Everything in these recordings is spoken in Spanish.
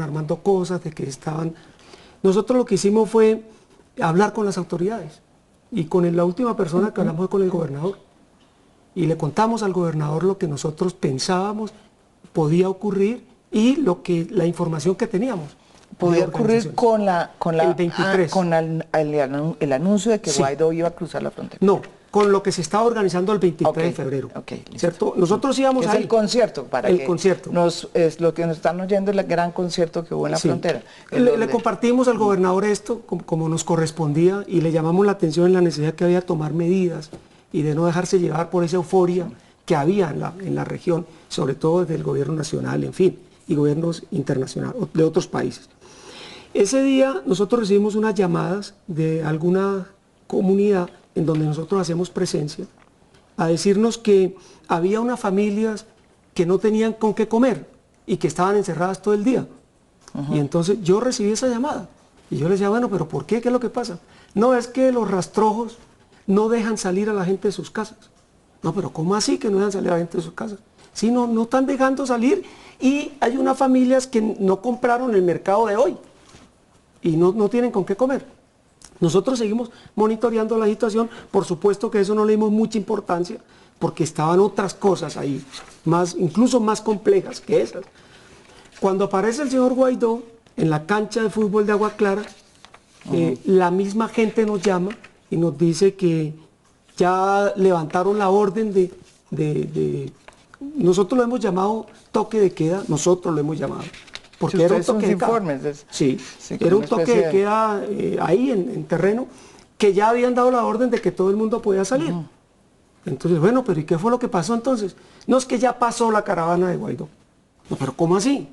armando cosas, de que estaban... Nosotros lo que hicimos fue hablar con las autoridades y con la última persona que hablamos fue con el gobernador y le contamos al gobernador lo que nosotros pensábamos podía ocurrir y la información que teníamos. Podía ocurrir el 23. con el anuncio de que Guaidó iba a cruzar la frontera. No, con lo que se estaba organizando el 23 de febrero. ¿Cierto? Nosotros íbamos a... Es el concierto, es lo que nos están oyendo, el gran concierto que hubo en la frontera. Le compartimos al gobernador esto, como nos correspondía, y le llamamos la atención en la necesidad que había de tomar medidas y de no dejarse llevar por esa euforia que había en la región, sobre todo desde el gobierno nacional, en fin, y gobiernos internacionales, de otros países. Ese día nosotros recibimos unas llamadas de alguna comunidad en donde nosotros hacemos presencia, a decirnos que había unas familias que no tenían con qué comer y que estaban encerradas todo el día. Y entonces yo recibí esa llamada y yo les decía, bueno, pero ¿por qué? ¿Qué es lo que pasa? No, es que los rastrojos no dejan salir a la gente de sus casas. No, pero ¿cómo así que no dejan salir a la gente de sus casas? Sí, no están dejando salir y hay unas familias que no compraron el mercado de hoy y no tienen con qué comer. Nosotros seguimos monitoreando la situación, por supuesto que eso no le dimos mucha importancia, porque estaban otras cosas ahí, incluso más complejas que esas. Cuando aparece el señor Guaidó en la cancha de fútbol de Agua Clara, la misma gente nos llama y nos dice que ya levantaron la orden nosotros lo hemos llamado toque de queda, nosotros lo hemos llamado. Porque era un toque de queda. Sí, era un toque de queda ahí en terreno, que ya habían dado la orden de que todo el mundo podía salir. Entonces, bueno, pero ¿y qué fue lo que pasó entonces? No es que ya pasó la caravana de Guaidó. No, pero ¿cómo así?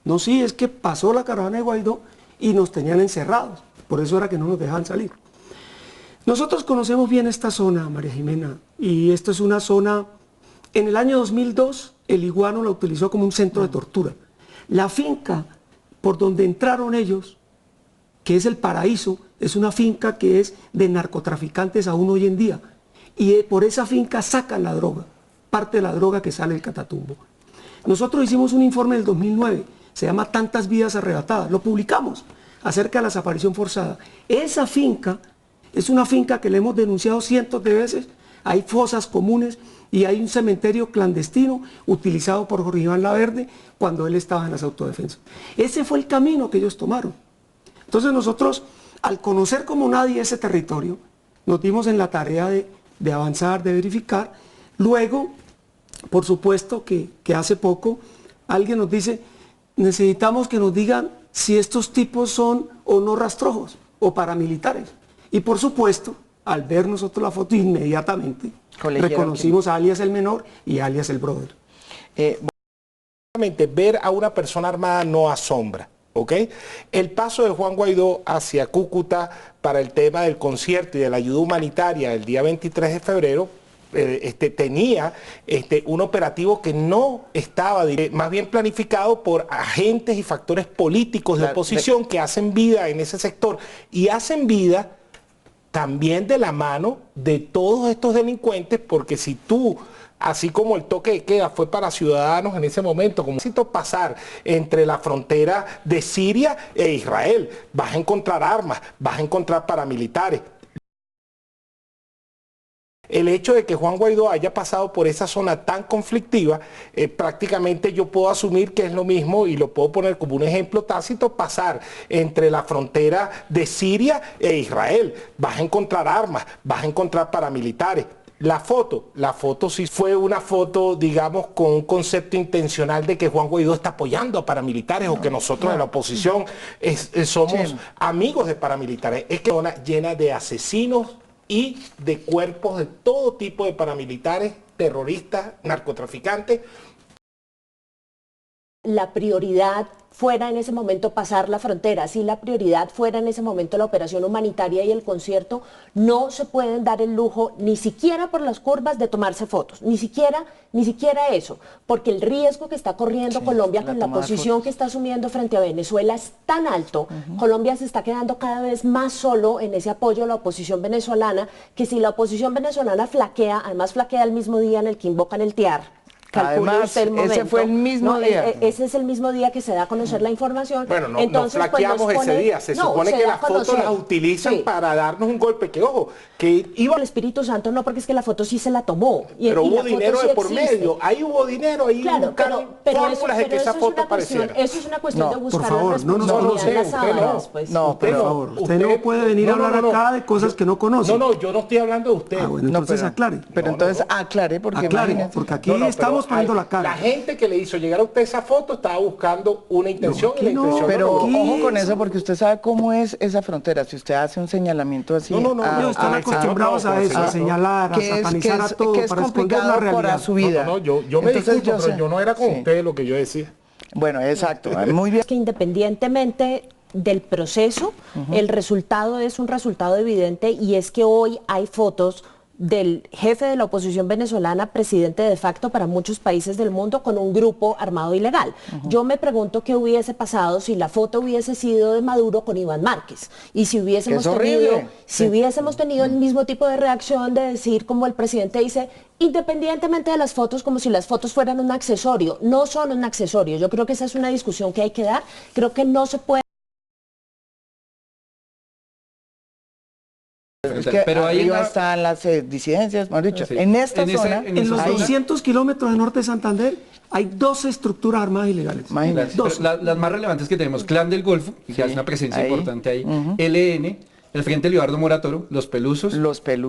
No, sí, es que pasó la caravana de Guaidó y nos tenían encerrados. Por eso era que no nos dejaban salir. Nosotros conocemos bien esta zona, María Jimena, y esta es una zona... En el año 2002, el Iguano la utilizó como un centro de tortura. La finca por donde entraron ellos, que es el Paraíso, es una finca que es de narcotraficantes aún hoy en día. Y por esa finca sacan la droga, parte de la droga que sale del Catatumbo. Nosotros hicimos un informe del 2009, se llama Tantas vidas arrebatadas, lo publicamos, acerca de la desaparición forzada. Esa finca es una finca que le hemos denunciado cientos de veces, hay fosas comunes y hay un cementerio clandestino utilizado por Jorge Iván Laverde cuando él estaba en las autodefensas. Ese fue el camino que ellos tomaron. Entonces nosotros, al conocer como nadie ese territorio, nos dimos en la tarea de avanzar, de verificar. Luego, por supuesto que hace poco, alguien nos dice, necesitamos que nos digan si estos tipos son o no rastrojos o paramilitares. Y por supuesto, al ver nosotros la foto inmediatamente, reconocimos a alias el menor y alias el brother. Ver a una persona armada no asombra, ¿ok? El paso de Juan Guaidó hacia Cúcuta para el tema del concierto y de la ayuda humanitaria el día 23 de febrero tenía un operativo que no estaba más bien planificado por agentes y factores políticos de oposición que hacen vida en ese sector y hacen vida también de la mano de todos estos delincuentes, porque si tú, así como el toque de queda fue para ciudadanos en ese momento, como necesito pasar entre la frontera de Siria e Israel, vas a encontrar armas, vas a encontrar paramilitares. El hecho de que Juan Guaidó haya pasado por esa zona tan conflictiva, prácticamente yo puedo asumir que es lo mismo, y lo puedo poner como un ejemplo tácito, pasar entre la frontera de Siria e Israel. Vas a encontrar armas, vas a encontrar paramilitares. La foto sí fue una foto, digamos, con un concepto intencional de que Juan Guaidó está apoyando a paramilitares o que nosotros en la oposición somos amigos de paramilitares. Es que es una zona llena de asesinos y de cuerpos de todo tipo de paramilitares, terroristas, narcotraficantes. La prioridad fuera en ese momento pasar la frontera, si la prioridad fuera en ese momento la operación humanitaria y el concierto, no se pueden dar el lujo ni siquiera por las curvas de tomarse fotos, ni siquiera eso, porque el riesgo que está corriendo Colombia con la posición que está asumiendo frente a Venezuela es tan alto. Colombia se está quedando cada vez más solo en ese apoyo a la oposición venezolana, que si la oposición venezolana flaquea, además flaquea el mismo día en el que invocan el TIAR, Además, ese fue el mismo día. Ese es el mismo día que se da a conocer la información. Bueno, no, entonces, no flaqueamos pues ese día. Se supone que las fotos las utilizan para darnos un golpe. Que ojo, que iba... El Espíritu Santo no, porque es que la foto sí se la tomó. Pero hubo dinero de por medio. Ahí hubo dinero, ahí buscaron fórmulas de que esa foto apareciera. Eso es una cuestión de buscar por favor, no nos conocemos. No, por favor, usted no puede venir a hablar acá de cosas que no conoce. No, yo no estoy hablando de usted. Bueno, entonces aclare. Pero entonces aclare, porque aquí estamos poniendo la cara. La gente que le hizo llegar a usted esa foto estaba buscando una intención y la intención pero ojo con eso, porque usted sabe cómo es esa frontera. Si usted hace un señalamiento así, están acostumbrados a eso, a señalar, a satanizar a todo para esconder la realidad. Para su vida. Yo me disculpo, pero yo no era con usted lo que yo decía. Bueno, exacto, muy bien. Que independientemente del proceso, el resultado es un resultado evidente, y es que hoy hay fotos del jefe de la oposición venezolana, presidente de facto para muchos países del mundo, con un grupo armado ilegal. Yo me pregunto qué hubiese pasado si la foto hubiese sido de Maduro con Iván Márquez, y si hubiésemos tenido el mismo tipo de reacción de decir, como el presidente dice, independientemente de las fotos, como si las fotos fueran un accesorio. No son un accesorio. Yo creo que esa es una discusión que hay que dar. Creo que no se puede. Es que pero ahí están las disidencias, mejor dicho. Sí. En esta zona, en los 200 kilómetros de norte de Santander, hay 12 estructuras armadas ilegales. Las más relevantes que tenemos: Clan del Golfo, que hace una presencia importante ahí, LN, el Frente Libardo Moratoro, los Pelusos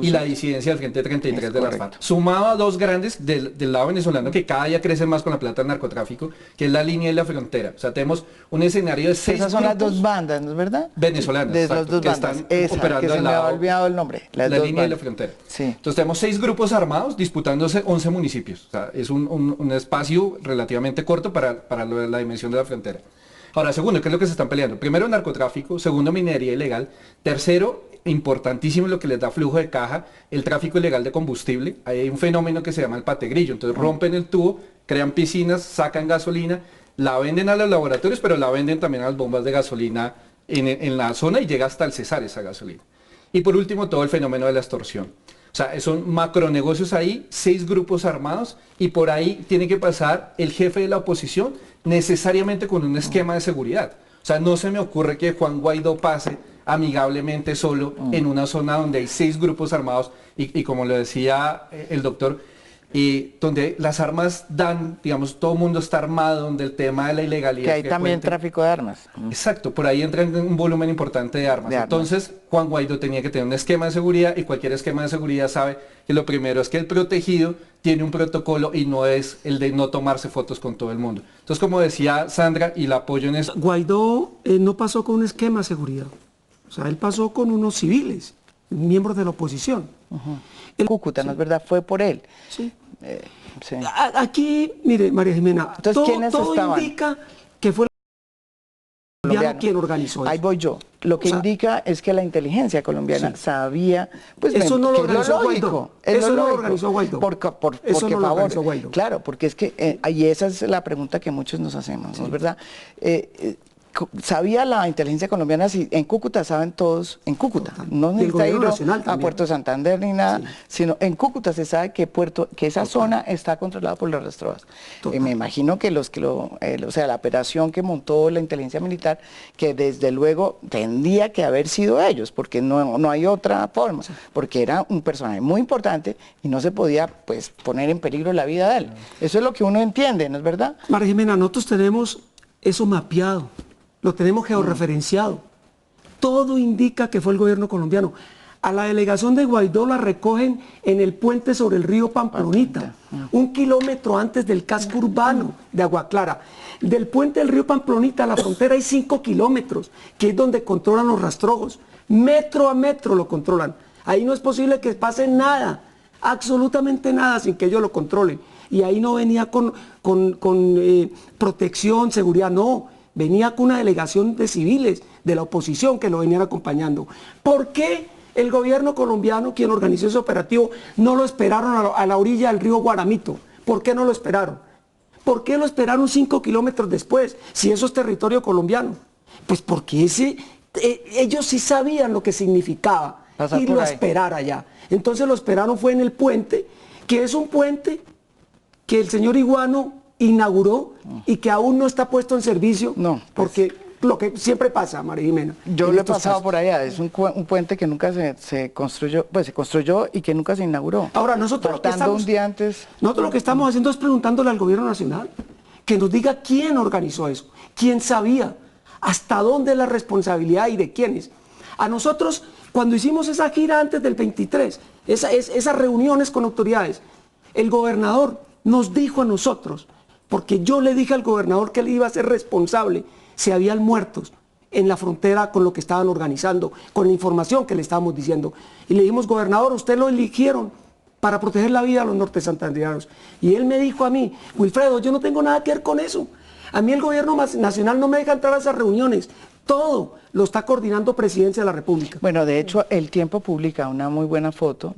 y la disidencia del Frente 33 de las FARC. Sumado a dos grandes del lado venezolano que cada día crecen más con la plata del narcotráfico, que es la línea y la frontera. O sea, tenemos un escenario de 6 Esas son las dos bandas, ¿no es verdad? Venezolanas, de las dos que bandas. están operando que se me ha olvidado el nombre. La línea y la frontera. Sí. Entonces tenemos 6 grupos armados disputándose 11 municipios. O sea, es un espacio relativamente corto para la dimensión de la frontera. Ahora, segundo, ¿qué es lo que se están peleando? Primero, narcotráfico. Segundo, minería ilegal. Tercero, importantísimo, lo que les da flujo de caja, el tráfico ilegal de combustible. Ahí hay un fenómeno que se llama el pategrillo. Entonces rompen el tubo, crean piscinas, sacan gasolina, la venden a los laboratorios, pero la venden también a las bombas de gasolina en la zona, y llega hasta el Cesar esa gasolina. Y por último, todo el fenómeno de la extorsión. O sea, son macronegocios ahí, 6 grupos armados, y por ahí tiene que pasar el jefe de la oposición necesariamente con un esquema de seguridad. O sea, no se me ocurre que Juan Guaidó pase amigablemente solo en una zona donde hay 6 grupos armados y como lo decía el doctor, donde las armas dan, digamos, todo el mundo está armado, donde el tema de la ilegalidad... Que hay también tráfico de armas. Exacto, por ahí entra un volumen importante de armas. Entonces, Juan Guaidó tenía que tener un esquema de seguridad, y cualquier esquema de seguridad sabe que lo primero es que el protegido tiene un protocolo y no es el de no tomarse fotos con todo el mundo. Entonces, como decía Sandra, y la apoyo en eso... Guaidó no pasó con un esquema de seguridad. O sea, él pasó con unos civiles, miembros de la oposición. Cúcuta, ¿no es verdad? Fue por él. Sí. Sí. Aquí, mire, María Jimena, entonces, todo indica que fue el colombiano quien organizó eso. Ahí voy yo. Lo que indica es que la inteligencia colombiana sabía... Pues, eso no lo organizó Guaidó. Eso no lo organizó Guaidó. Eso no lo organizó Guaidó. Claro, porque es que, y esa es la pregunta que muchos nos hacemos, ¿no es verdad? Sabía la inteligencia colombiana, si en Cúcuta saben todos, en Cúcuta, no necesita ir a Puerto Santander ni nada, sino en Cúcuta se sabe que esa zona está controlada por las Rastroas. Me imagino que o sea, la operación que montó la inteligencia militar, que desde luego tendría que haber sido ellos, porque no hay otra forma, porque era un personaje muy importante y no se podía, pues, poner en peligro la vida de él. Eso es lo que uno entiende, ¿no es verdad? María Jimena, nosotros tenemos eso mapeado. Lo tenemos georreferenciado. Todo indica que fue el gobierno colombiano. A la delegación de Guaidó la recogen en el puente sobre el río Pamplonita, 1 kilómetro antes del casco urbano de Agua Clara. Del puente del río Pamplonita a la frontera hay 5 kilómetros, que es donde controlan los rastrojos. Metro a metro lo controlan. Ahí no es posible que pase nada, absolutamente nada, sin que ellos lo controlen. Y ahí no venía con protección, seguridad, no. Venía con una delegación de civiles de la oposición que lo venían acompañando. ¿Por qué el gobierno colombiano, quien organizó ese operativo, no lo esperaron a la orilla del río Guaramito? ¿Por qué no lo esperaron? ¿Por qué lo esperaron 5 kilómetros después, si eso es territorio colombiano? Pues porque ellos sí sabían lo que significaba irlo a esperar allá. Entonces lo esperaron fue en el puente, que es un puente que el señor Iguano inauguró y que aún no está puesto en servicio, porque lo que siempre pasa, María Jimena. Yo lo he pasado por allá, es un puente que nunca se construyó, pues se construyó y que nunca se inauguró. Ahora, nosotros un día antes. Nosotros lo que estamos haciendo es preguntándole al gobierno nacional que nos diga quién organizó eso, quién sabía, hasta dónde es la responsabilidad y de quiénes. A nosotros, cuando hicimos esa gira antes del 23, esas reuniones con autoridades, el gobernador nos dijo a nosotros, porque yo le dije al gobernador que él iba a ser responsable si habían muertos en la frontera con lo que estaban organizando, con la información que le estábamos diciendo. Y le dijimos, gobernador, usted lo eligieron para proteger la vida de los norte santandereanos. Y él me dijo a mí, Wilfredo, yo no tengo nada que ver con eso. A mí el gobierno nacional no me deja entrar a esas reuniones. Todo lo está coordinando Presidencia de la República. Bueno, de hecho, El Tiempo publica una muy buena foto.